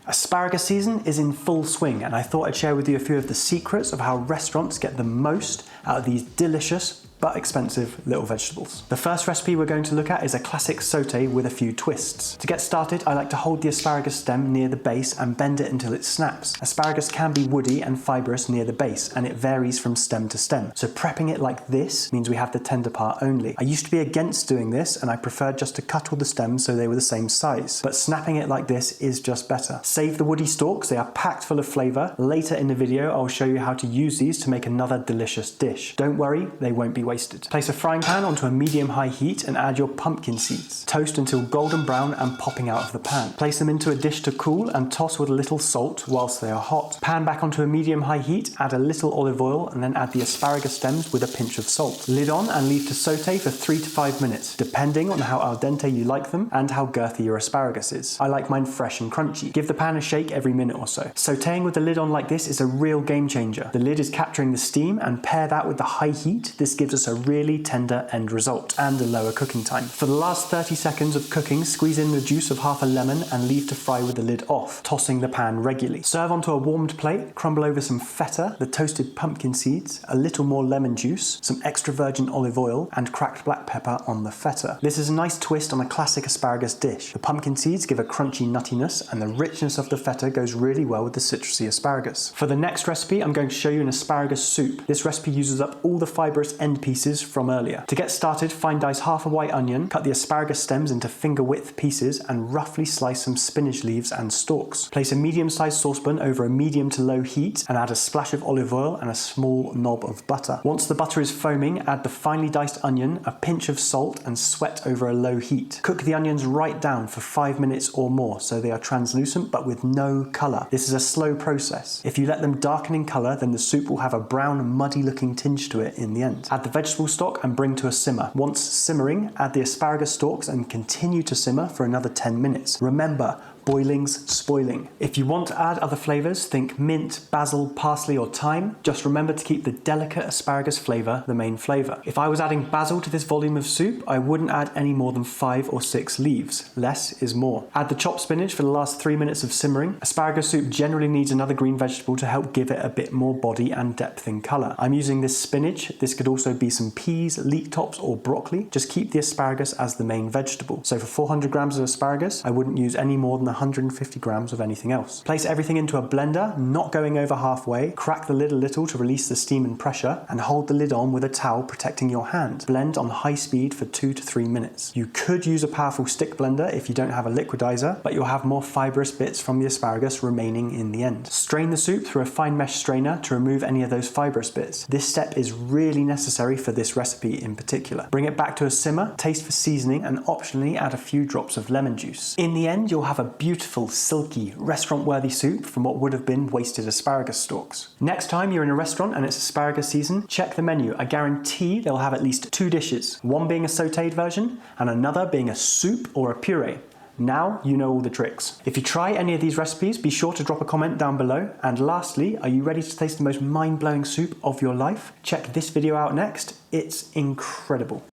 Asparagus season is in full swing, and I thought I'd share with you a few of the secrets of how restaurants get the most out of these delicious but expensive little vegetables. The first recipe we're going to look at is a classic sauté with a few twists. To get started, I like to hold the asparagus stem near the base and bend it until it snaps. Asparagus can be woody and fibrous near the base, and it varies from stem to stem. So prepping it like this means we have the tender part only. I used to be against doing this, and I preferred just to cut all the stems so they were the same size. But snapping it like this is just better. Save the woody stalks, they are packed full of flavour. Later in the video, I'll show you how to use these to make another delicious dish. Don't worry, they won't be wasted. Place a frying pan onto a medium-high heat and add your pumpkin seeds. Toast until golden brown and popping out of the pan. Place them into a dish to cool and toss with a little salt whilst they are hot. Pan back onto a medium-high heat, add a little olive oil and then add the asparagus stems with a pinch of salt. Lid on and leave to saute for 3 to 5 minutes, depending on how al dente you like them and how girthy your asparagus is. I like mine fresh and crunchy. Give the pan a shake every minute or so. Sauteing with the lid on like this is a real game changer. The lid is capturing the steam, and pair that with the high heat, this gives us a really tender end result and a lower cooking time. For the last 30 seconds of cooking, squeeze in the juice of half a lemon and leave to fry with the lid off, tossing the pan regularly. Serve onto a warmed plate, crumble over some feta, the toasted pumpkin seeds, a little more lemon juice, some extra virgin olive oil, and cracked black pepper on the feta. This is a nice twist on a classic asparagus dish. The pumpkin seeds give a crunchy nuttiness, and the richness of the feta goes really well with the citrusy asparagus. For the next recipe, I'm going to show you an asparagus soup. This recipe uses up all the fibrous end pieces from earlier. To get started, fine dice half a white onion, cut the asparagus stems into finger width pieces, and roughly slice some spinach leaves and stalks. Place a medium-sized saucepan over a medium to low heat and add a splash of olive oil and a small knob of butter. Once the butter is foaming, add the finely diced onion, a pinch of salt, and sweat over a low heat. Cook the onions right down for 5 minutes or more so they are translucent but with no colour. This is a slow process. If you let them darken in colour, then the soup will have a brown, muddy looking tinge to it in the end. Add the vegetable stock and bring to a simmer. Once simmering, add the asparagus stalks and continue to simmer for another 10 minutes. Remember, boiling's spoiling. If you want to add other flavours, think mint, basil, parsley or thyme. Just remember to keep the delicate asparagus flavour the main flavour. If I was adding basil to this volume of soup, I wouldn't add any more than 5 or 6 leaves. Less is more. Add the chopped spinach for the last 3 minutes of simmering. Asparagus soup generally needs another green vegetable to help give it a bit more body and depth in colour. I'm using this spinach. This could also be some peas, leek tops or broccoli. Just keep the asparagus as the main vegetable. So for 400 grams of asparagus, I wouldn't use any more than 150 grams of anything else. Place everything into a blender, not going over halfway, crack the lid a little to release the steam and pressure, and hold the lid on with a towel protecting your hand. Blend on high speed for 2 to 3 minutes. You could use a powerful stick blender if you don't have a liquidizer, but you'll have more fibrous bits from the asparagus remaining in the end. Strain the soup through a fine mesh strainer to remove any of those fibrous bits. This step is really necessary for this recipe in particular. Bring it back to a simmer, taste for seasoning, and optionally add a few drops of lemon juice. In the end, you'll have a beautiful, silky, restaurant-worthy soup from what would have been wasted asparagus stalks. Next time you're in a restaurant and it's asparagus season, check the menu. I guarantee they'll have at least 2 dishes, one being a sautéed version and another being a soup or a puree. Now you know all the tricks. If you try any of these recipes, be sure to drop a comment down below. And lastly, are you ready to taste the most mind-blowing soup of your life? Check this video out next. It's incredible.